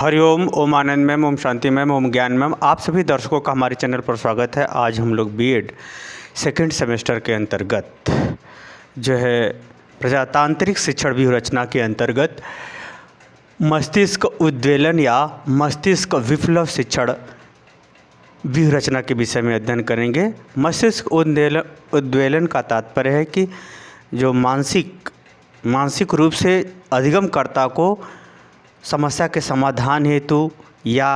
हरिओम, ओम आनंद ma'am, Om Shanti ma'am, ओम ज्ञान ma'am. आप सभी दर्शकों का हमारे चैनल पर स्वागत है। आज हम लोग बीएड सेकंड सेमेस्टर के अंतर्गत जो है प्रजातांत्रिक शिक्षण व्यूह रचना के अंतर्गत मस्तिष्क उद्वेलन या मस्तिष्क विप्लव शिक्षण व्यूह रचना के विषय में अध्ययन करेंगे। मस्तिष्क उद्वेलन का तात्पर्य है कि जो मानसिक रूप से अधिगमकर्ता को समस्या के समाधान हेतु या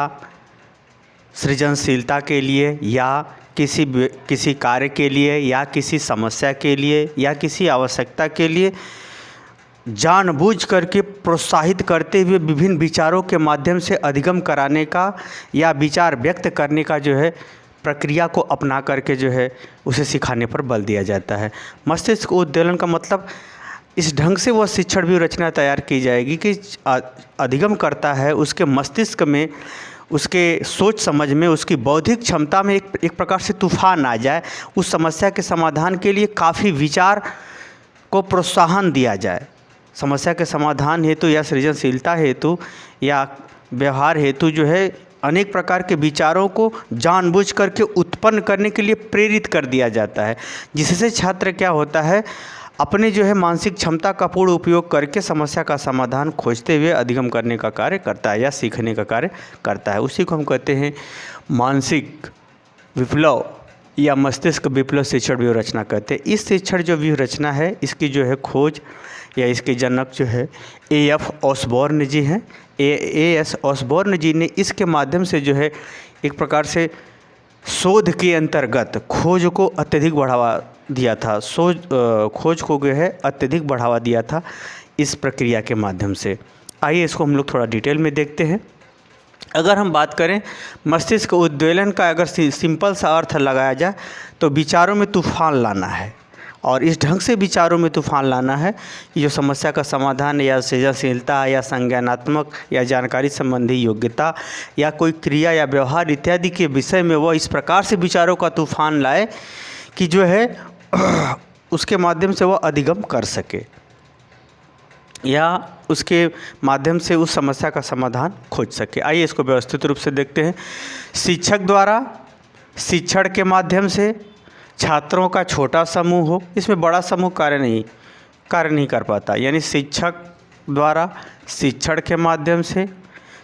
सृजनशीलता के लिए या किसी कार्य के लिए या किसी समस्या के लिए या किसी आवश्यकता के लिए जानबूझ करके प्रोत्साहित करते हुए विभिन्न विचारों के माध्यम से अधिगम कराने का या विचार व्यक्त करने का जो है प्रक्रिया को अपना करके जो है उसे सिखाने पर बल दिया जाता है। मस्तिष्क उद्वेलन का मतलब इस ढंग से वह शिक्षण व्यूह रचना तैयार की जाएगी कि अधिगम करता है उसके मस्तिष्क में, उसके सोच समझ में, उसकी बौद्धिक क्षमता में एक प्रकार से तूफान आ जाए। उस समस्या के समाधान के लिए काफ़ी विचार को प्रोत्साहन दिया जाए। समस्या के समाधान हेतु या सृजनशीलता हेतु या व्यवहार हेतु जो है अनेक प्रकार के विचारों को जानबूझ करके उत्पन्न करने के लिए प्रेरित कर दिया जाता है, जिससे छात्र क्या होता है अपने जो है मानसिक क्षमता का पूर्ण उपयोग करके समस्या का समाधान खोजते हुए अधिगम करने का कार्य करता है या सीखने का कार्य करता है। उसी को हम कहते हैं मानसिक विप्लव या मस्तिष्क विप्लव शिक्षण व्यूह रचना कहते हैं। इस शिक्षण जो व्यूह रचना है इसकी जो है खोज या इसके जनक जो है A.F. ऑसबॉर्न जी हैं। A.S. ऑसबॉर्न जी ने इसके माध्यम से जो है एक प्रकार से शोध के अंतर्गत खोज को अत्यधिक बढ़ावा दिया था। खोज को जो है अत्यधिक बढ़ावा दिया था इस प्रक्रिया के माध्यम से। आइए इसको हम लोग थोड़ा डिटेल में देखते हैं। अगर हम बात करें मस्तिष्क उद्वेलन का, अगर सिंपल सा अर्थ लगाया जाए तो विचारों में तूफान लाना है, और इस ढंग से विचारों में तूफान लाना है कि जो समस्या का समाधान या सृजनशीलता या संज्ञानात्मक या जानकारी संबंधी योग्यता या कोई क्रिया या व्यवहार इत्यादि के विषय में वह इस प्रकार से विचारों का तूफान लाए कि जो है उसके माध्यम से वह अधिगम कर सके या उसके माध्यम से उस समस्या का समाधान खोज सके। आइए इसको व्यवस्थित रूप से देखते हैं। शिक्षक द्वारा शिक्षण के माध्यम से छात्रों का छोटा समूह हो, इसमें बड़ा समूह कार्य नहीं कर पाता, यानी शिक्षक द्वारा शिक्षण के माध्यम से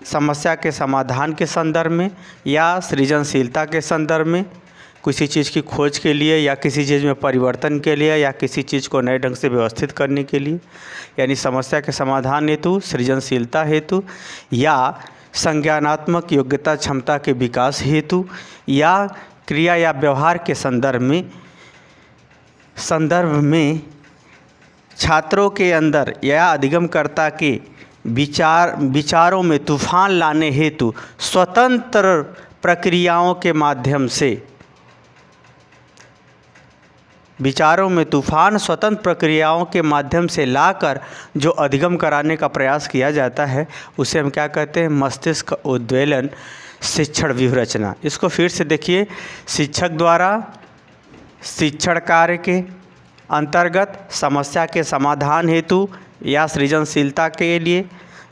समस्या के समाधान के संदर्भ में या सृजनशीलता के संदर्भ में किसी चीज़ की खोज के लिए या किसी चीज़ में परिवर्तन के लिए या किसी चीज़ को नए ढंग से व्यवस्थित करने के लिए, यानी समस्या के समाधान हेतु, सृजनशीलता हेतु या संज्ञानात्मक योग्यता क्षमता के विकास हेतु या क्रिया या व्यवहार के संदर्भ में छात्रों के अंदर या अधिगमकर्ता के विचारों में तूफान लाने हेतु स्वतंत्र प्रक्रियाओं के माध्यम से स्वतंत्र प्रक्रियाओं के माध्यम से लाकर जो अधिगम कराने का प्रयास किया जाता है उसे हम क्या कहते हैं, मस्तिष्क उद्वेलन शिक्षण व्यूह रचना। इसको फिर से देखिए। शिक्षक द्वारा शिक्षण कार्य के अंतर्गत समस्या के समाधान हेतु या सृजनशीलता के लिए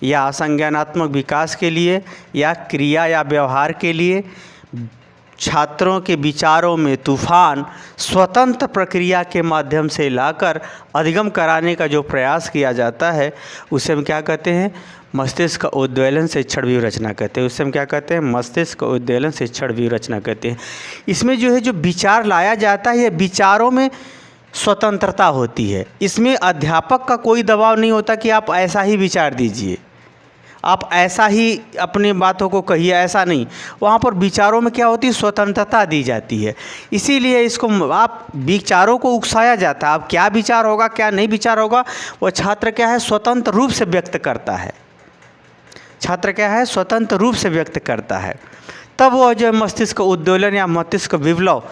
या संज्ञानात्मक विकास के लिए या क्रिया या व्यवहार के लिए छात्रों के विचारों में तूफान स्वतंत्र प्रक्रिया के माध्यम से लाकर अधिगम कराने का जो प्रयास किया जाता है उसे हम क्या कहते हैं, मस्तिष्क उद्वेलन शिक्षण व्यूह रचना कहते हैं। उससे हम क्या कहते हैं, मस्तिष्क उद्वेलन शिक्षण व्यूह रचना कहते हैं। इसमें जो है जो विचार लाया जाता है, विचारों में स्वतंत्रता होती है। इसमें अध्यापक का कोई दबाव नहीं होता कि आप ऐसा ही विचार दीजिए, आप ऐसा ही अपनी बातों को कहिए, ऐसा नहीं। वहाँ पर विचारों में क्या होती है, स्वतंत्रता दी जाती है। इसीलिए इसको आप विचारों को उकसाया जाता है। अब क्या विचार होगा क्या नहीं विचार होगा वो छात्र क्या है स्वतंत्र रूप से व्यक्त करता है। छात्र क्या है स्वतंत्र रूप से व्यक्त करता है। तब वो जो मस्तिष्क उद्वेलन या मस्तिष्क विप्लव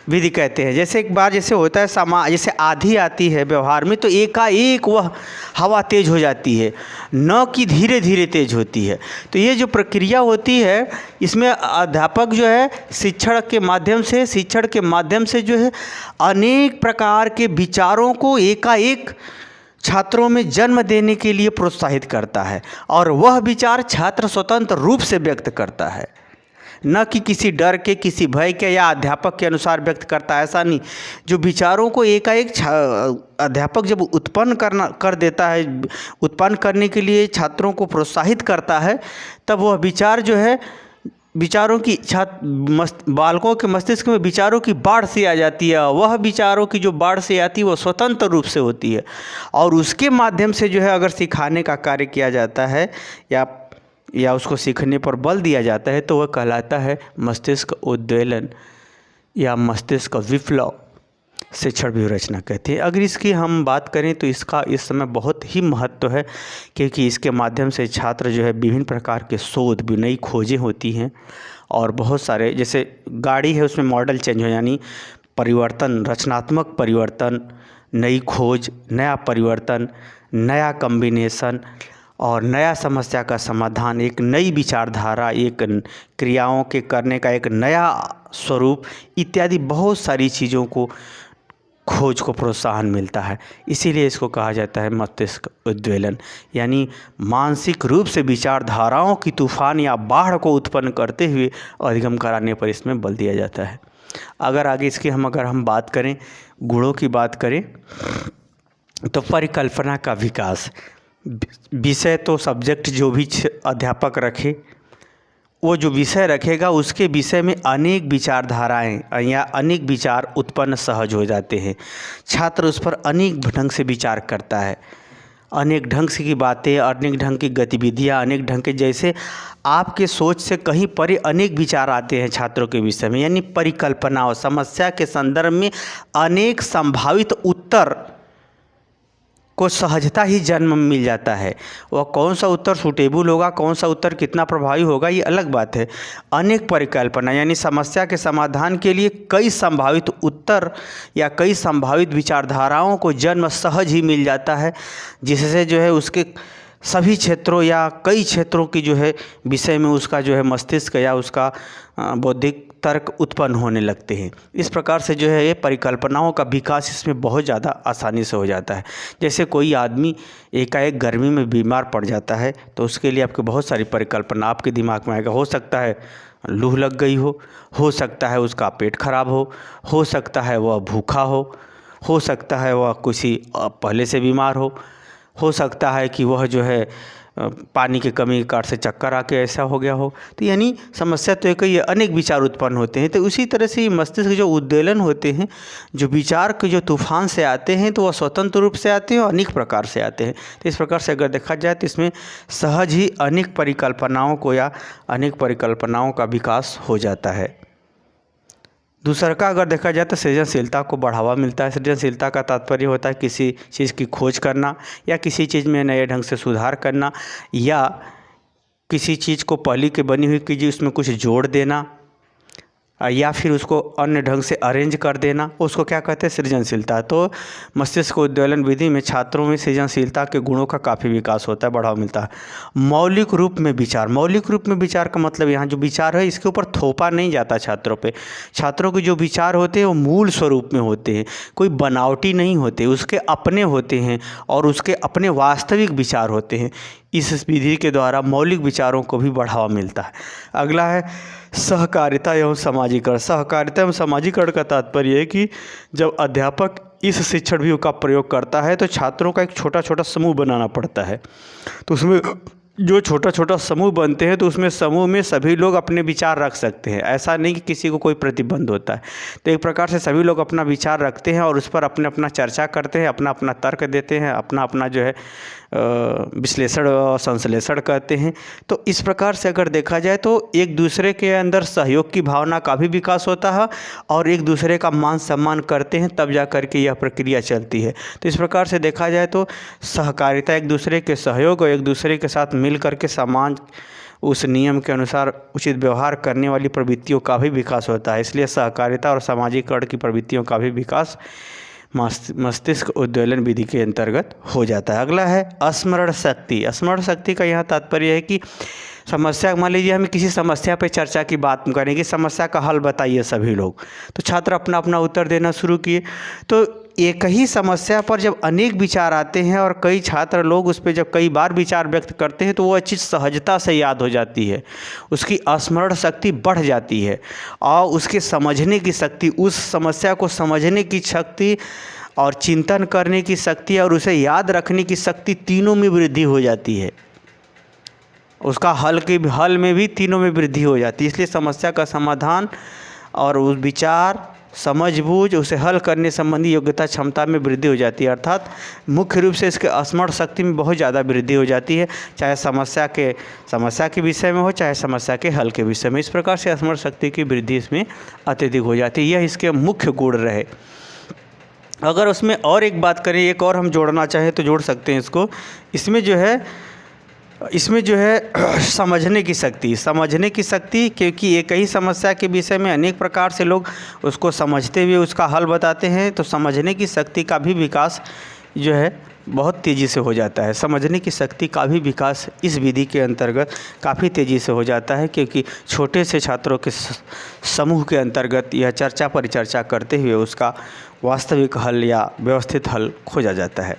विधि कहते हैं। जैसे एक बार जैसे होता है जैसे आंधी आती है व्यवहार में, तो एकाएक वह हवा तेज़ हो जाती है, न कि धीरे धीरे तेज़ होती है। तो ये जो प्रक्रिया होती है इसमें अध्यापक जो है शिक्षण के माध्यम से जो है अनेक प्रकार के विचारों को एकाएक छात्रों में जन्म देने के लिए प्रोत्साहित करता है और वह विचार छात्र स्वतंत्र रूप से व्यक्त करता है, न कि किसी डर के, किसी भय के या अध्यापक के अनुसार व्यक्त करता है। ऐसा नहीं, जो विचारों को एकाएक अध्यापक जब उत्पन्न कर देता है, उत्पन्न करने के लिए छात्रों को प्रोत्साहित करता है, तब वह विचार जो है, विचारों की बालकों के मस्तिष्क में विचारों की बाढ़ से आ जाती है। वह विचारों की जो बाढ़ से आती है वह स्वतंत्र रूप से होती है और उसके माध्यम से जो है अगर सिखाने का कार्य किया जाता है या उसको सीखने पर बल दिया जाता है तो वह कहलाता है मस्तिष्क उद्वेलन या मस्तिष्क विप्लव, शिक्षण व्यूहरचना कहते हैं। अगर इसकी हम बात करें तो इसका इस समय बहुत ही महत्व है, क्योंकि इसके माध्यम से छात्र जो है विभिन्न प्रकार के शोध भी, नई खोजें होती हैं और बहुत सारे, जैसे गाड़ी है उसमें मॉडल चेंज हो, यानी परिवर्तन, रचनात्मक परिवर्तन, नई खोज, नया परिवर्तन, नया कॉम्बिनेशन और नया समस्या का समाधान, एक नई विचारधारा, एक क्रियाओं के करने का एक नया स्वरूप इत्यादि बहुत सारी चीज़ों को, खोज को प्रोत्साहन मिलता है। इसीलिए इसको कहा जाता है मस्तिष्क उद्वेलन, यानी मानसिक रूप से विचारधाराओं की तूफान या बाढ़ को उत्पन्न करते हुए अधिगम कराने पर इसमें बल दिया जाता है। अगर आगे इसकी अगर हम बात करें, गुणों की बात करें, तो परिकल्पना का विकास, विषय तो सब्जेक्ट जो भी अध्यापक रखे, वो जो विषय रखेगा उसके विषय में अनेक विचारधाराएं या अनेक विचार उत्पन्न सहज हो जाते हैं। छात्र उस पर अनेक ढंग से विचार करता है, अनेक ढंग से की बातें, अनेक ढंग की गतिविधियां, अनेक ढंग के, जैसे आपके सोच से कहीं परे अनेक विचार आते हैं छात्रों के विषय में, यानी परिकल्पना और समस्या के संदर्भ में अनेक संभावित उत्तर को सहजता ही जन्म मिल जाता है। वह कौन सा उत्तर सूटेबल होगा, कौन सा उत्तर कितना प्रभावी होगा, ये अलग बात है। अनेक परिकल्पना यानी समस्या के समाधान के लिए कई संभावित उत्तर या कई संभावित विचारधाराओं को जन्म सहज ही मिल जाता है, जिससे जो है उसके सभी क्षेत्रों या कई क्षेत्रों की जो है विषय में उसका जो है मस्तिष्क या उसका बौद्धिक तर्क उत्पन्न होने लगते हैं। इस प्रकार से जो है ये परिकल्पनाओं का विकास इसमें बहुत ज़्यादा आसानी से हो जाता है। जैसे कोई आदमी एकाएक गर्मी में बीमार पड़ जाता है तो उसके लिए आपके बहुत सारी परिकल्पना आपके दिमाग में आएगा। हो सकता है लू लग गई हो सकता है उसका पेट खराब हो सकता है वह भूखा हो सकता है वह किसी पहले से बीमार हो सकता है कि वह जो है पानी की कमी के कारण से चक्कर आके ऐसा हो गया हो। तो यानी समस्या तो एक ही है, अनेक विचार उत्पन्न होते हैं। तो उसी तरह से ये मस्तिष्क जो उद्वेलन होते हैं, जो विचार के जो तूफान से आते हैं, तो वह स्वतंत्र रूप से आते हैं और अनेक प्रकार से आते हैं। तो इस प्रकार से अगर देखा जाए तो इसमें सहज ही अनेक परिकल्पनाओं को या अनेक परिकल्पनाओं का विकास हो जाता है। दूसरा का अगर देखा जाए तो सृजनशीलता को बढ़ावा मिलता है। सृजनशीलता का तात्पर्य होता है किसी चीज़ की खोज करना या किसी चीज़ में नए ढंग से सुधार करना या किसी चीज़ को पहले की बनी हुई चीज़ उसमें कुछ जोड़ देना या फिर उसको अन्य ढंग से अरेंज कर देना, उसको क्या कहते हैं, सृजनशीलता। तो मस्तिष्क उद्वेलन विधि में छात्रों में सृजनशीलता के गुणों का काफ़ी विकास होता है, बढ़ावा मिलता है। मौलिक रूप में विचार, मौलिक रूप में विचार का मतलब यहाँ जो विचार है इसके ऊपर थोपा नहीं जाता छात्रों पे। छात्रों के जो विचार होते हैं वो मूल स्वरूप में होते हैं, कोई बनावटी नहीं होते, उसके अपने होते हैं और उसके अपने वास्तविक विचार होते हैं। इस विधि के द्वारा मौलिक विचारों को भी बढ़ावा मिलता है। अगला है सहकारिता एवं समाजीकरण। सहकारिता एवं समाजीकरण का तात्पर्य है कि जब अध्यापक इस शिक्षण व्यू का प्रयोग करता है तो छात्रों का एक छोटा छोटा समूह बनाना पड़ता है। तो उसमें जो छोटा छोटा समूह बनते हैं तो उसमें समूह में सभी लोग अपने विचार रख सकते हैं। ऐसा नहीं कि किसी को कोई प्रतिबंध होता है। तो एक प्रकार से सभी लोग अपना विचार रखते हैं और उस पर अपने अपना चर्चा करते हैं, अपना अपना तर्क देते हैं, अपना अपना जो है विश्लेषण और संश्लेषण करते हैं। तो इस प्रकार से अगर देखा जाए तो एक दूसरे के अंदर सहयोग की भावना का भी विकास होता है और एक दूसरे का मान सम्मान करते हैं, तब जा कर के यह प्रक्रिया चलती है। तो इस प्रकार से देखा जाए तो सहकारिता एक दूसरे के सहयोग और एक दूसरे के साथ मिल करके समाज उस नियम के अनुसार उचित व्यवहार करने वाली प्रवृत्तियों का भी विकास होता है। इसलिए सहकारिता और सामाजिकरण की प्रवृत्तियों का भी विकास मस्तिष्क उद्वेलन विधि के अंतर्गत हो जाता है। अगला है स्मरण शक्ति। स्मरण शक्ति का यहाँ तात्पर्य है कि समस्या, मान लीजिए हमें किसी समस्या पे चर्चा की बात करेंगे, समस्या का हल बताइए सभी लोग, तो छात्र अपना अपना उत्तर देना शुरू किए। तो एक ही समस्या पर जब अनेक विचार आते हैं और कई छात्र लोग उस पर जब कई बार विचार व्यक्त करते हैं तो वो चीज़ सहजता से याद हो जाती है, उसकी स्मरण शक्ति बढ़ जाती है और उसके समझने की शक्ति, उस समस्या को समझने की शक्ति और चिंतन करने की शक्ति और उसे याद रखने की शक्ति, तीनों में वृद्धि हो जाती है। उसका हल में भी तीनों में वृद्धि हो जाती है। इसलिए समस्या का समाधान और उस विचार, समझबूझ, उसे हल करने संबंधी योग्यता क्षमता में वृद्धि हो जाती है। अर्थात मुख्य रूप से इसके स्मरण शक्ति में बहुत ज़्यादा वृद्धि हो जाती है, चाहे समस्या के विषय में हो, चाहे समस्या के हल के विषय में। इस प्रकार से स्मरण शक्ति की वृद्धि इसमें अत्यधिक हो जाती है। यह इसके मुख्य गुण रहे। अगर उसमें और एक बात करें, एक और हम जोड़ना चाहें तो जोड़ सकते हैं इसको। इसमें जो है समझने की शक्ति, क्योंकि एक ही समस्या के विषय में अनेक प्रकार से लोग उसको समझते हुए उसका हल बताते हैं, तो समझने की शक्ति का भी विकास जो है बहुत तेज़ी से हो जाता है। समझने की शक्ति का भी विकास इस विधि के अंतर्गत काफ़ी तेज़ी से हो जाता है, क्योंकि छोटे से छात्रों के समूह के अंतर्गत यह चर्चा परिचर्चा करते हुए उसका वास्तविक हल या व्यवस्थित हल खोजा जाता है।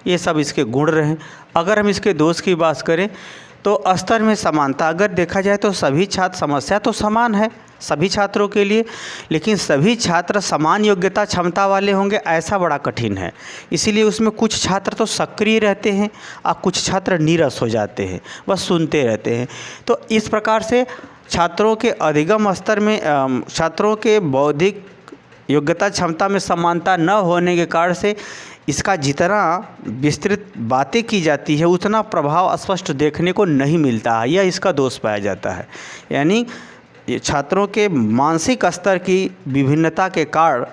ये सब इसके गुण रहे। अगर हम इसके दोष की बात करें तो स्तर में समानता, अगर देखा जाए तो सभी छात्र, समस्या तो समान है सभी छात्रों के लिए, लेकिन सभी छात्र समान योग्यता क्षमता वाले होंगे ऐसा बड़ा कठिन है। इसीलिए उसमें कुछ छात्र तो सक्रिय रहते हैं और कुछ छात्र नीरस हो जाते हैं, बस सुनते रहते हैं। तो इस प्रकार से छात्रों के अधिगम स्तर में छात्रों के बौद्धिक योग्यता क्षमता में समानता न होने के कारण से इसका जितना विस्तृत बातें की जाती है उतना प्रभाव स्पष्ट देखने को नहीं मिलता है, यह इसका दोष पाया जाता है। यानी ये छात्रों के मानसिक स्तर की विभिन्नता के कारण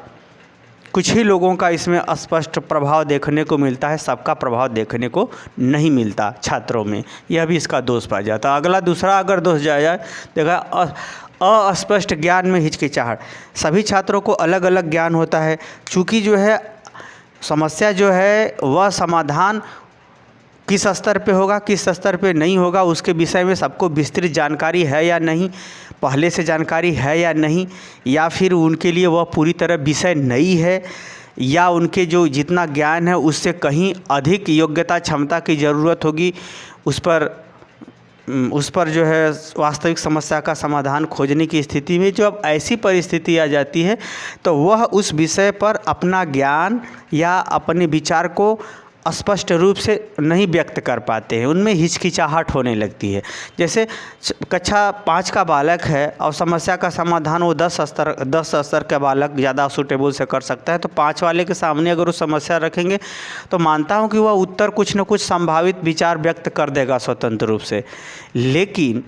कुछ ही लोगों का इसमें स्पष्ट प्रभाव देखने को मिलता है, सबका प्रभाव देखने को नहीं मिलता छात्रों में, यह भी इसका दोष पाया जाता है। दूसरा अगर दोष जाए देखा, अस्पष्ट ज्ञान में हिचकिचाहट। सभी छात्रों को अलग अलग ज्ञान होता है, चूँकि जो है समस्या जो है वह समाधान किस स्तर पे होगा, किस स्तर पे नहीं होगा, उसके विषय में सबको विस्तृत जानकारी है या नहीं, पहले से जानकारी है या नहीं, या फिर उनके लिए वह पूरी तरह विषय नई है, या उनके जो जितना ज्ञान है उससे कहीं अधिक योग्यता क्षमता की ज़रूरत होगी। उस पर जो है वास्तविक समस्या का समाधान खोजने की स्थिति में जब ऐसी परिस्थिति आ जाती है तो वह उस विषय पर अपना ज्ञान या अपने विचार को स्पष्ट रूप से नहीं व्यक्त कर पाते हैं, उनमें हिचकिचाहट होने लगती है। जैसे कक्षा 5 का बालक है और समस्या का समाधान वो 10 स्तर का बालक ज़्यादा सूटेबल से कर सकता है, तो 5 वाले के सामने अगर वो समस्या रखेंगे तो मानता हूँ कि वह उत्तर कुछ न कुछ संभावित विचार व्यक्त कर देगा स्वतंत्र रूप से, लेकिन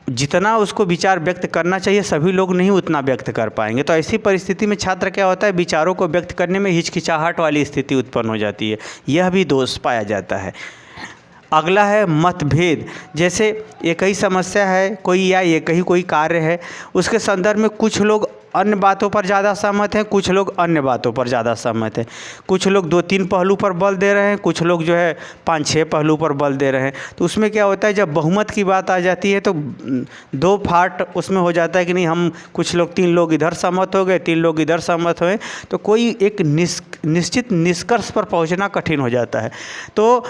जितना उसको विचार व्यक्त करना चाहिए सभी लोग नहीं उतना व्यक्त कर पाएंगे। तो ऐसी परिस्थिति में छात्र क्या होता है, विचारों को व्यक्त करने में हिचकिचाहट वाली स्थिति उत्पन्न हो जाती है, यह भी दोष पाया जाता है। अगला है मतभेद। जैसे एक ही समस्या है कोई या एक ही कोई कार्य है, उसके संदर्भ में कुछ लोग अन्य बातों पर ज़्यादा सहमत हैं, कुछ लोग अन्य बातों पर ज़्यादा सहमत हैं, कुछ लोग 2-3 पहलू पर बल दे रहे हैं, कुछ लोग जो है 5-6 पहलू पर बल दे रहे हैं। तो उसमें क्या होता है, जब बहुमत की बात आ जाती है तो 2 फाट उसमें हो जाता है कि नहीं, हम कुछ लोग 3 लोग इधर सहमत हो गए, 3 लोग इधर सहमत हुए, तो कोई एक निश्चित निष्कर्ष पर पहुँचना कठिन हो जाता है। तो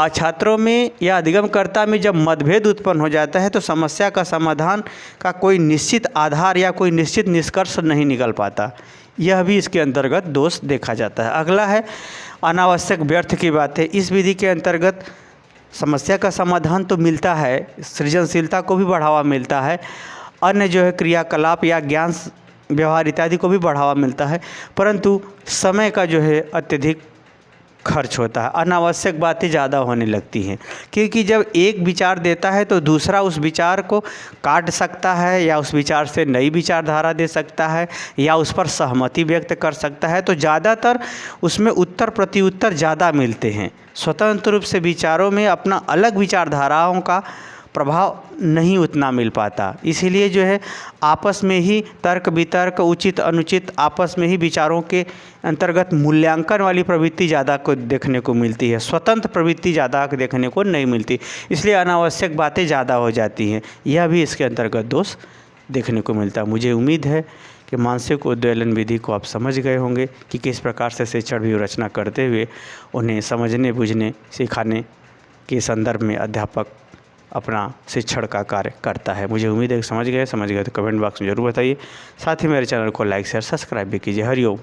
छात्रों में या अधिगमकर्ता में जब मतभेद उत्पन्न हो जाता है तो समस्या का समाधान का कोई निश्चित आधार या कोई निश्चित निष्कर्ष नहीं निकल पाता, यह भी इसके अंतर्गत दोष देखा जाता है। अगला है अनावश्यक व्यर्थ की बात है। इस विधि के अंतर्गत समस्या का समाधान तो मिलता है, सृजनशीलता को भी बढ़ावा मिलता है, अन्य जो है क्रियाकलाप या ज्ञान व्यवहार इत्यादि को भी बढ़ावा मिलता है, परंतु समय का जो है अत्यधिक खर्च होता है, अनावश्यक बातें ज़्यादा होने लगती हैं, क्योंकि जब एक विचार देता है तो दूसरा उस विचार को काट सकता है या उस विचार से नई विचारधारा दे सकता है या उस पर सहमति व्यक्त कर सकता है, तो ज़्यादातर उसमें उत्तर प्रत्युत्तर ज़्यादा मिलते हैं। स्वतंत्र रूप से विचारों में अपना अलग विचारधाराओं का प्रभाव नहीं उतना मिल पाता, इसीलिए जो है आपस में ही तर्क वितर्क उचित अनुचित आपस में ही विचारों के अंतर्गत मूल्यांकन वाली प्रवृत्ति ज़्यादा को देखने को मिलती है, स्वतंत्र प्रवृत्ति ज़्यादा देखने को नहीं मिलती, इसलिए अनावश्यक बातें ज़्यादा हो जाती हैं, यह भी इसके अंतर्गत दोष देखने को मिलता है। मुझे उम्मीद है कि मानसिक उद्वेलन विधि को आप समझ गए होंगे कि किस प्रकार से शिक्षण व्यू रचना करते हुए उन्हें समझने बुझने सिखाने के संदर्भ में अध्यापक अपना शिक्षण का कार्य करता है। मुझे उम्मीद है कि समझ गए तो कमेंट बॉक्स में ज़रूर बताइए। साथ ही मेरे चैनल को लाइक शेयर सब्सक्राइब भी कीजिए। हरिओम।